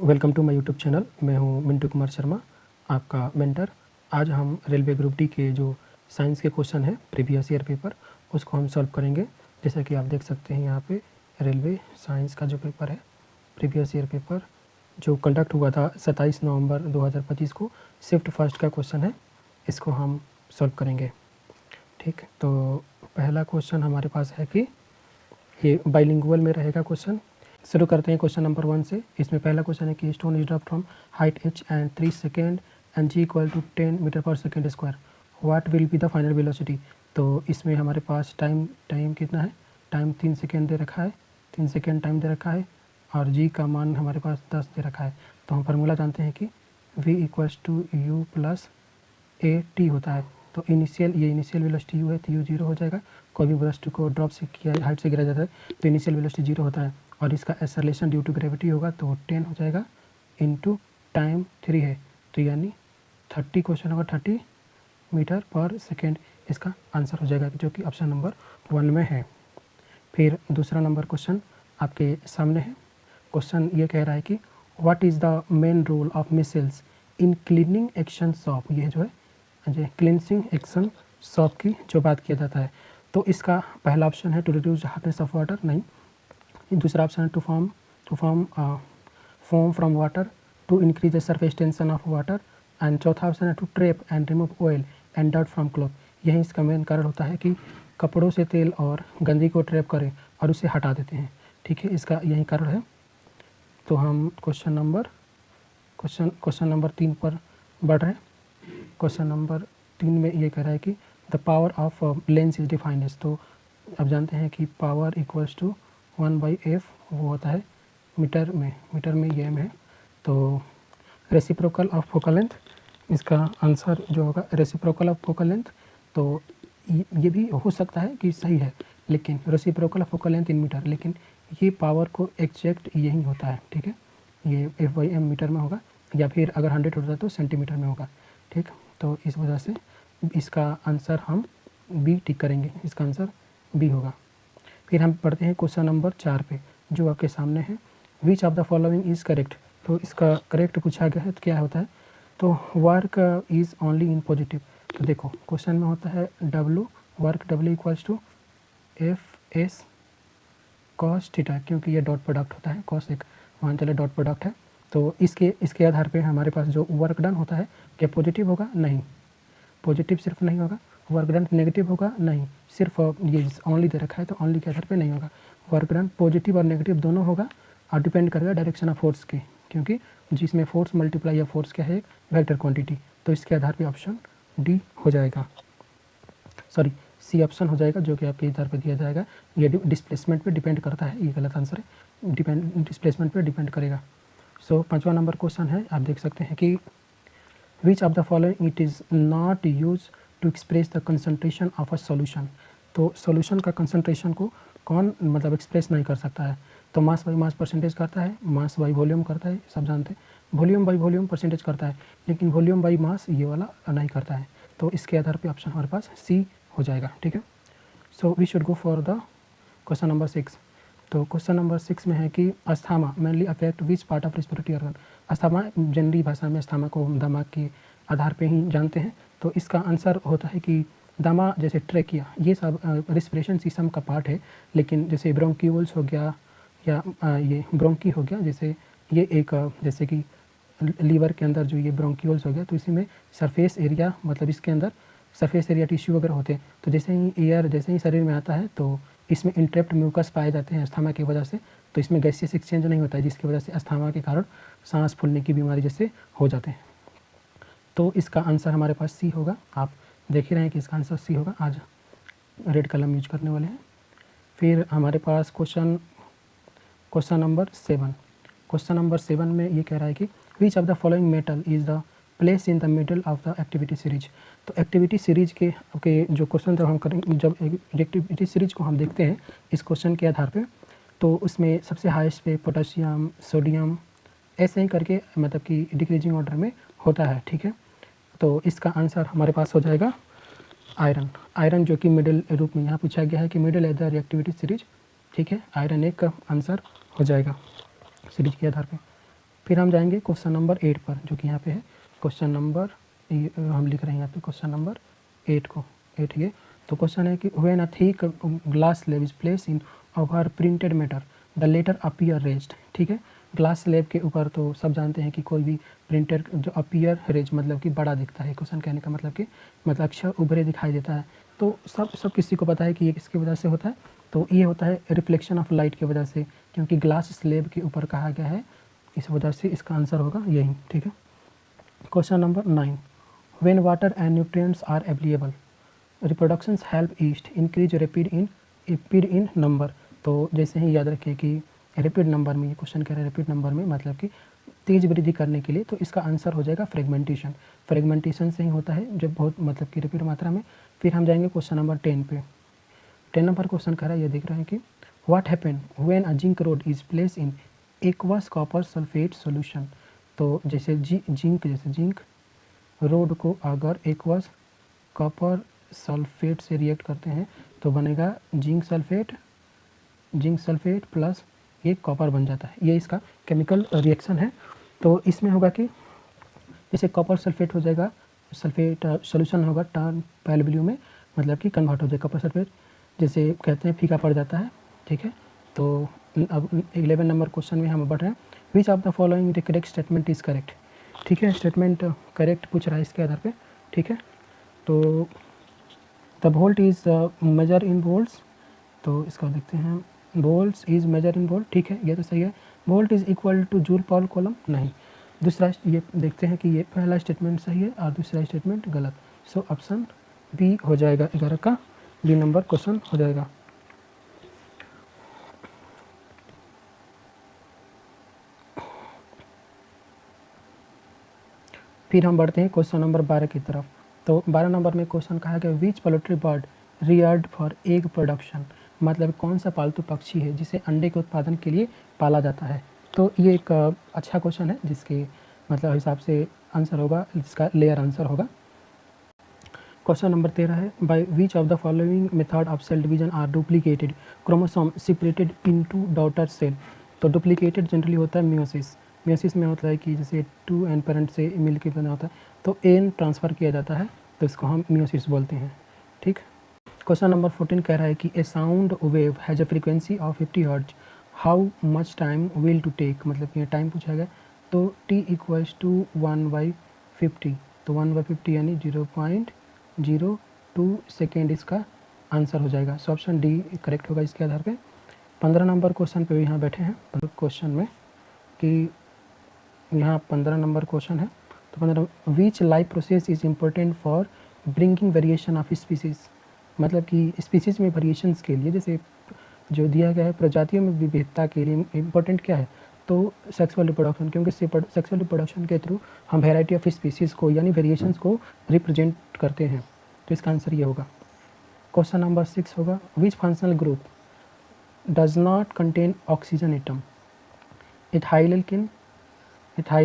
Welcome to my YouTube channel. मैं हूं मिंटू कुमार शर्मा, आपका मेंटर। आज हम रेलवे ग्रुप डी के जो साइंस के क्वेश्चन है प्रीवियस ईयर पेपर, उसको हम सॉल्व करेंगे। जैसा कि आप देख सकते हैं यहाँ पे रेलवे साइंस का जो पेपर है प्रीवियस ईयर पेपर जो कंडक्ट हुआ था 27 नवंबर 2025 को, शिफ्ट फर्स्ट का क्वेश्चन है, इसको हम सॉल्व करेंगे। ठीक, तो पहला क्वेश्चन हमारे पास है कि ये बाइलिंगुअल में रहेगा क्वेश्चन। शुरू करते हैं क्वेश्चन नंबर 1 से। इसमें पहला क्वेश्चन है कि stone is drop from height h and 3 second and g equal to 10 metre per second square, what will be the final velocity. तो इसमें हमारे पास टाइम कितना है, टाइम 3 सेकेंड दे रखा है, 3 सेकेंड टाइम दे रखा है और g का मान हमारे पास 10 दे रखा है। तो हम फार्मूला जानते हैं कि v equals to u plus A T होता है। तो इनिशियल वेलोसिटी u है तो u 0 हो जाएगा। कोई भी वेलोसिटी को ड्रॉप से किया हाइट से गिरा जाता है तो इनिशियल वेलोसिटी 0 होता है और इसका एक्सेलरेशन ड्यू टू ग्रेविटी होगा तो 10 हो जाएगा इनटू टाइम 3 है तो यानी 30 क्वेश्चन होगा 30 मीटर पर सेकेंड इसका आंसर हो जाएगा, जो कि ऑप्शन नंबर 1 में है। फिर दूसरा नंबर क्वेश्चन आपके सामने है। क्वेश्चन ये कह रहा है कि what is the main role of micelles in cleaning action soap. ये जो है क्लिनसिंग एक्शन सॉप की जो बात किया जाता है, तो इसका पहला ऑप्शन है to reduce hardness of water, नहीं। दूसरा ऑप्शन है to form foam from water, to increase the surface tension of water, and चौथा ऑप्शन है to trap and remove oil and dirt from cloth. यही इसका मेन कारण होता है कि कपड़ों से तेल और गंदगी को ट्रैप करें और उसे हटा देते हैं। ठीक है, इसका यही कारण है। तो हम क्वेश्चन नंबर 3 पर बढ़ रहे हैं। क्वेश्चन नंबर 3 में ये कह रहा है कि the power of lens is defined as. तो अब जानते हैं कि पावर इक्वल्स टू 1/f वो होता है मीटर में ये m है। तो रेसिप्रोकल ऑफ फोकल लेंथ, इसका आंसर जो होगा रेसिप्रोकल ऑफ फोकल लेंथ। तो ये भी हो सकता है कि सही है, लेकिन reciprocal of focal length in metre, लेकिन ये पावर को एग्जैक्ट यही होता है। ठीक है, ये F/m मीटर में होगा या फिर अगर 100 होता है तो सेंटीमीटर में होगा। ठीक, तो इस वजह से इसका आंसर हम बी टिक करेंगे, इसका आंसर बी होगा। फिर हम पढ़ते हैं क्वेश्चन नंबर 4 पे जो आपके सामने है। विच of the following is correct. तो इसका करेक्ट पूछा गया है तो क्या होता है, तो work is only in positive. तो देखो क्वेश्चन में होता है W work, W equals to F/S cos theta, क्योंकि ये डॉट प्रोडक्ट होता है, कॉस एक मान चले डॉट प्रोडक्ट है। तो इसके आधार पे हमारे पास जो वर्क डन होता है क्या पॉजिटिव होगा, नहीं। पॉजिटिव सिर्फ नहीं होगा, वर्क डन नेगेटिव होगा, नहीं। सिर्फ ये ओनली दे रखा है तो ओनली के आधार पे नहीं होगा। वर्क डन पॉजिटिव और नेगेटिव दोनों होगा और डिपेंड करेगा डायरेक्शन ऑफ फोर्स के, क्योंकि जिसमें फोर्स मल्टीप्लाई या फोर्स क्या है एक वेक्टर क्वांटिटी। तो इसके आधार पे ऑप्शन डी हो जाएगा, सॉरी सी ऑप्शन हो जाएगा, जो कि आपके आधार पर दिया जाएगा। ये डिस्प्लेसमेंट पे डिपेंड करता है, ये गलत आंसर है, डिस्प्लेसमेंट पे डिपेंड करेगा। सो 5वां नंबर क्वेश्चन है, आप देख सकते हैं कि which of the following it is not use to express the concentration of a solution. तो सॉल्यूशन का कंसनट्रेशन को कौन मतलब एक्सप्रेस नहीं कर सकता है। तो मास बाई मास परसेंटेज करता है, मास बाई वॉल्यूम करता है, सब जानते हैं। वॉल्यूम बाई वॉल्यूम परसेंटेज करता है, लेकिन वॉल्यूम बाई मास ये वाला नहीं करता है। तो इसके आधार पे ऑप्शन हमारे पास सी हो जाएगा। ठीक है, so we should go for the question number 6। तो क्वेश्चन नंबर 6 में है कि asthma mainly affect which part of respiratory organ. Asthma generally भाषा में अस्थमा को हम दमा के आधार पे ही जानते हैं। तो इसका आंसर होता है कि दमा जैसे ट्रेकिया ये सब रेस्पिरेशन सिस्टम का पार्ट है, लेकिन जैसे ब्रोंक्यूल्स हो गया या ये ब्रोंकी हो गया, जैसे ये एक जैसे कि लीवर के अंदर जो ये ब्रोंक्यूल्स हो गया, तो इसी में सरफेस एरिया मतलब इसके अंदर सरफेस एरिया टिश्यू वगैरह होते हैं। तो जैसे ही एयर जैसे ही शरीर में आता है तो इसमें इंट्रैप्ट म्यूकस पाए जाते हैं अस्थमा की वजह से। तो इसमें गैसियस एक्सचेंज नहीं होता है, जिसकी वजह से अस्थमा के कारण सांस फूलने की बीमारी जैसे हो जाते हैं। तो इसका आंसर हमारे पास सी होगा। आप देख ही रहे हैं कि इसका आंसर सी होगा। आज रेड कलम यूज करने वाले हैं। फिर हमारे पास क्वेश्चन नंबर 7। क्वेश्चन नंबर 7 में ये कह रहा है कि which of the following metal is the place in the middle of the activity series. तो एक्टिविटी सीरीज के जो क्वेश्चन जब हम करेंगे, जब एक्टिविटी सीरीज को हम देखते हैं इस क्वेश्चन के आधार पे, तो उसमें सबसे हाईएस्ट पे पोटेशियम, सोडियम, ऐसे ही करके मतलब कि डिक्रीजिंग ऑर्डर में होता है। ठीक है, तो इसका आंसर हमारे पास हो जाएगा आयरन जो कि मिडिल रूप में यहाँ पूछा गया है कि middle age the reactivity series. ठीक है, आयरन एक का आंसर हो जाएगा सीरीज के आधार पे। फिर हम जाएंगे क्वेश्चन नंबर 8 पर, जो कि यहाँ पे है क्वेश्चन नंबर, हम लिख रहे हैं यहाँ पे क्वेश्चन नंबर 8 को, 8 ये। तो क्वेश्चन है कि when a thick glass slab is place in over printed matter the letter appear raised. ठीक है, ग्लास स्लैब के ऊपर तो सब जानते हैं कि कोई भी प्रिंटेड जो अपीयर रेज मतलब कि बड़ा दिखता है, क्वेश्चन कहने का मतलब कि मतलब अक्षर उभरे दिखाई देता है। तो सब किसी को पता है कि ये किसकी वजह से होता है, तो ये होता है रिफ्लेक्शन ऑफ लाइट की वजह से, क्योंकि ग्लास स्लैब के ऊपर कहा गया है, इस वजह से इसका आंसर होगा यही। ठीक है, question number 9, when water and nutrients are available reproductions help yeast increase rapid in number. तो जैसे ही याद रखें कि रैपिड नंबर में, ये क्वेश्चन कह रहे हैं रैपिड नंबर में मतलब कि तेज वृद्धि करने के लिए, तो इसका आंसर हो जाएगा फ्रेगमेंटेशन। फ्रेगमेंटेशन से ही होता है जब बहुत मतलब कि रैपिड मात्रा में। फिर हम जाएंगे क्वेश्चन नंबर 10 पे। 10 नंबर क्वेश्चन कह रहा है, ये देख रहे हैं कि what happen when a zinc road is place in aqueous copper sulphate solution. तो जैसे जिंक रोड को अगर एक्वस कॉपर सल्फेट से रिएक्ट करते हैं तो बनेगा जिंक सल्फेट प्लस ये कॉपर बन जाता है। ये इसका केमिकल रिएक्शन है। तो इसमें होगा कि जैसे कॉपर सल्फेट हो जाएगा, सल्फेट सोल्यूशन होगा टर्न पैलब्लू में, मतलब कि कन्वर्ट हो जाएगा कॉपर सल्फेट, जैसे कहते हैं फीका पड़ जाता है। ठीक है, तो अब 11 नंबर क्वेश्चन में हम बढ़ रहे हैं। विच of the following the correct statement is correct. ठीक है, स्टेटमेंट करेक्ट पूछ रहा है इसके आधार पे। ठीक है, तो the volt is measure in volts, तो इसका देखते हैं, volts is measure in volt. ठीक है, ये तो सही है। Volt is equal to joule per coulomb, नहीं। दूसरा ये देखते हैं कि ये पहला स्टेटमेंट सही है और दूसरा स्टेटमेंट गलत। सो ऑप्शन बी हो जाएगा 11 का, बी नंबर क्वेश्चन हो जाएगा। फिर हम बढ़ते हैं क्वेश्चन नंबर 12 की तरफ। तो 12 नंबर में क्वेश्चन कहा गया, which poultry bird reared for egg production, मतलब कौन सा पालतू पक्षी है जिसे अंडे के उत्पादन के लिए पाला जाता है। तो ये एक अच्छा क्वेश्चन है जिसके मतलब हिसाब से आंसर होगा, जिसका लेयर आंसर होगा। क्वेश्चन नंबर 13 है, by which of the following method of cell division are duplicated chromosome separated into daughter cell. तो डुप्लीकेटेड जनरली होता है मियोसिस। मियोसिस में होता है कि जैसे 2 एन पेरेंट से मिल के बना होता है तो एन ट्रांसफ़र किया जाता है, तो इसको हम मियोसिस बोलते हैं। ठीक, क्वेश्चन नंबर 14 कह रहा है कि a sound wave has a frequency of 50 hertz, how much time will to take, मतलब ये टाइम पूछा गया। तो t इक्वल्स टू 1/50, तो 1/50 यानी 0.02 सेकेंड इसका आंसर हो जाएगा। सो ऑप्शन डी करेक्ट होगा इसके आधार पे। 15 नंबर क्वेश्चन पे यहाँ बैठे हैं क्वेश्चन में कि यहाँ 15 नंबर क्वेश्चन है। तो 15, विच life process is important for bringing variation of species, मतलब कि स्पीसीज़ में वेरिएशंस के लिए, जैसे जो दिया गया है प्रजातियों में विविधता के लिए इम्पोर्टेंट क्या है, तो सेक्सुअल रिप्रोडक्शन, क्योंकि सेक्सुअल रिप्रोडक्शन के थ्रू हम वेराइटी ऑफ स्पीसीज़ को यानी वेरिएशंस को रिप्रेजेंट करते हैं। तो इसका आंसर ये होगा। क्वेश्चन नंबर 6 होगा, which functional group does not contain oxygen atom, ethyl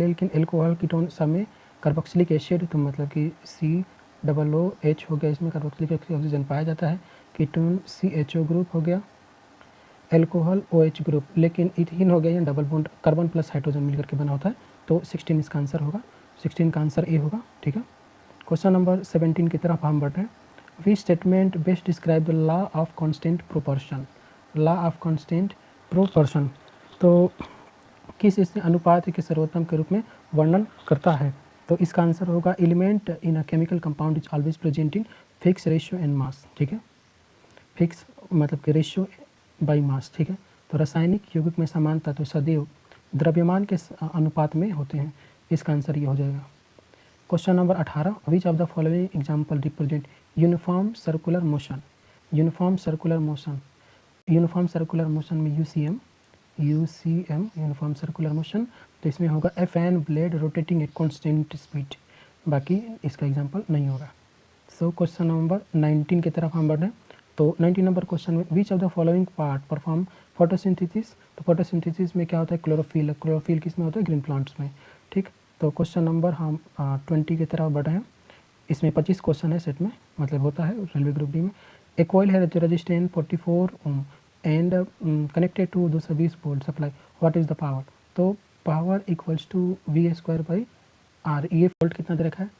alkene alcohol ketone सब में कार्बोक्सिलिक एसिड, तो मतलब कि COOH हो गया, इसमें कार्बोक्सिलिक ऑक्सीजन पाया जाता है। कीटोन CHO ग्रुप हो गया, एल्कोहल OH ग्रुप, लेकिन इथीन हो गया, ये double bond carbon plus hydrogen मिलकर के बना होता है। तो 16 इसका आंसर होगा, 16 का आंसर ए होगा। ठीक है, क्वेश्चन नंबर 17 की तरफ हम बढ़ रहे हैं। Which statement best describe the law of constant proportion, law of constant proportion, तो किस इसने अनुपात के सर्वोत्तम के रूप में वर्णन करता है। तो इसका आंसर होगा, element in a chemical compound is always present in fix ratio and mass. ठीक है, फिक्स मतलब कि रेशियो बाई मास। ठीक है, तो रासायनिक यौगिक में समानता तो सदैव द्रव्यमान के अनुपात में होते हैं। इसका आंसर ये हो जाएगा। Question number 18, which of the following example represent uniform circular motion, uniform circular motion, uniform circular motion में UCM यूनिफॉर्म सर्कुलर मोशन, तो इसमें होगा ए fan blade rotating at constant speed, बाकी इसका एग्जाम्पल नहीं होगा। सो क्वेश्चन नंबर 19 की तरफ हम बढ़ रहे हैं। तो 19 नंबर क्वेश्चन में, विच of the following part perform photosynthesis, तो फोटोसिंथेसिस में क्या होता है, क्लोरोफिल, क्लोरोफिल किस में होता है, ग्रीन प्लांट्स में। ठीक, तो क्वेश्चन नंबर हम 20 की तरफ बढ़ रहे हैं। इसमें 25 क्वेश्चन है सेट में, मतलब होता है रेलवे ग्रुप डी में। ए कॉइल है resistance 44 ohm and connected to 220 volt supply, what is the power. तो power equals to V square by R. ये वोल्ट कितना दे रखा है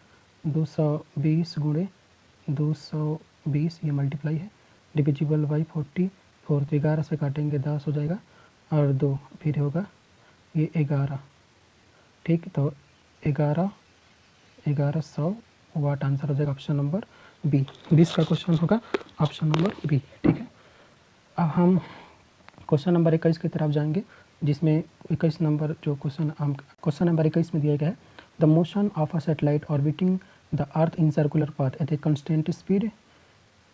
220 गुणे 220, ये मल्टीप्लाई है, डिविजिबल बाई 44, तो 11 से काटेंगे 10 हो जाएगा और 2 फिर होगा ये 11, ठीक। तो 1100 वाट आंसर हो जाएगा ऑप्शन नंबर बी। 20 का क्वेश्चन होगा ऑप्शन नंबर बी, ठीक है। अब हम क्वेश्चन नंबर 21 की तरफ जाएंगे, जिसमें 21 नंबर जो क्वेश्चन नंबर 21 में दिया गया है, the motion of a satellite orbiting the earth in circular path at a constant speed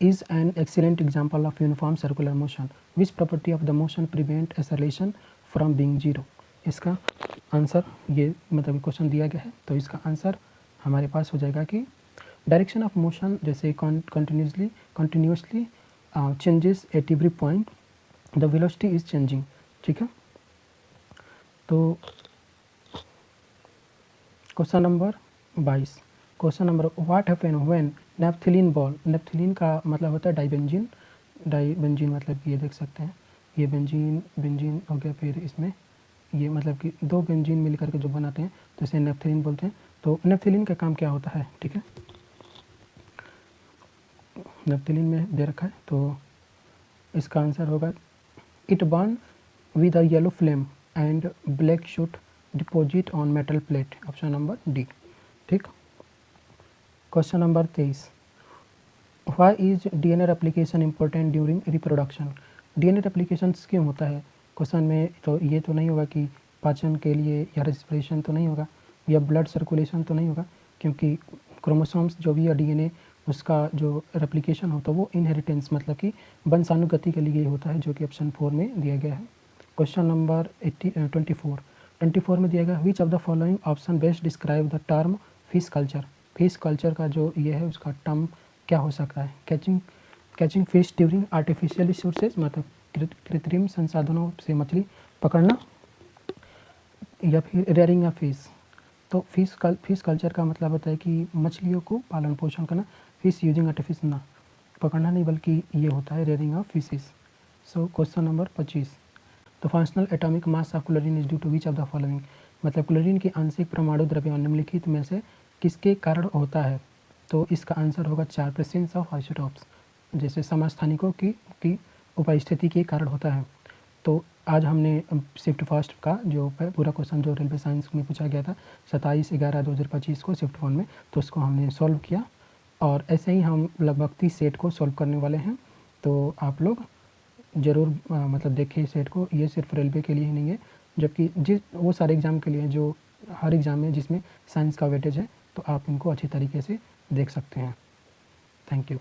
is an excellent example of uniform circular motion. Which property of the motion prevent acceleration from being zero? इसका answer ये मतलब question दिया गया है, तो इसका answer हमारे पास हो जाएगा कि डायरेक्शन ऑफ मोशन जैसे continuously changes at every point, the velocity is changing, ठीक है। तो question number 22, question number what happen when naphthalene ball, naphthalene का मतलब होता है डाइबेंजीन, डाइबेंजीन मतलब ये देख सकते हैं, ये बेंजीन हो गया, फिर इसमें ये मतलब कि 2 बेंजीन मिलकर के जो बनाते हैं तो इसे नेप्थिलीन बोलते हैं। तो नेप्थिलीन का काम क्या होता है, ठीक है, नेप्थिलीन में दे रखा है, तो इसका आंसर होगा it burn with a yellow flame and black soot deposit on metal plate, option number D, ठीक। Question number 23, why is DNA replication important during reproduction. DNA replication क्यों होता है क्वेश्चन में, तो ये तो नहीं होगा कि पाचन के लिए या रेस्पिरेशन तो नहीं होगा या ब्लड सर्कुलेशन तो नहीं होगा, क्योंकि क्रोमोसोम्स जो भी है डीएनए उसका जो रेप्लिकेशन होता है वो इनहेरिटेंस मतलब कि वंशानुगति के लिए होता है, जो कि ऑप्शन 4 में दिया गया है। क्वेश्चन नंबर 24 में दिया गया विच of the following option best describe the term fish culture. Fish culture का जो ये है उसका टर्म क्या हो सकता है, catching fish during artificial sources मतलब कृत्रिम संसाधनों से मछली पकड़ना, या फिर रेयरिंग ऑफ फिश। तो फिश कल्चर का मतलब होता है कि मछलियों को पालन पोषण करना, फिश यूजिंग आर्टिफिशियल ना पकड़ना नहीं बल्कि ये होता है rearing of fishes. So question number 25, the functional atomic mass of chlorine is due to which of the following, मतलब क्लोरीन की आंशिक परमाणु द्रव्यमान निम्नलिखित में से किसके कारण होता है, तो इसका आंसर होगा 4 प्रेजेंस ऑफ आइसोटोप्स, जैसे समस्थानिकों की उपस्थिति के कारण होता है। तो आज हमने शिफ्ट फर्स्ट का जो पूरा क्वेश्चन जो रेलवे साइंस में पूछा गया था 27/11/2025 को शिफ्ट 1 में, तो उसको हमने सॉल्व किया और ऐसे ही हम लगभग 30 सेट को सॉल्व करने वाले हैं। तो आप लोग ज़रूर मतलब देखिए सेट को, ये सिर्फ रेलवे के लिए ही नहीं है, जबकि वो सारे एग्ज़ाम के लिए जो हर एग्ज़ाम में जिसमें साइंस का वेटेज है, तो आप इनको अच्छी तरीके से देख सकते हैं। Thank you.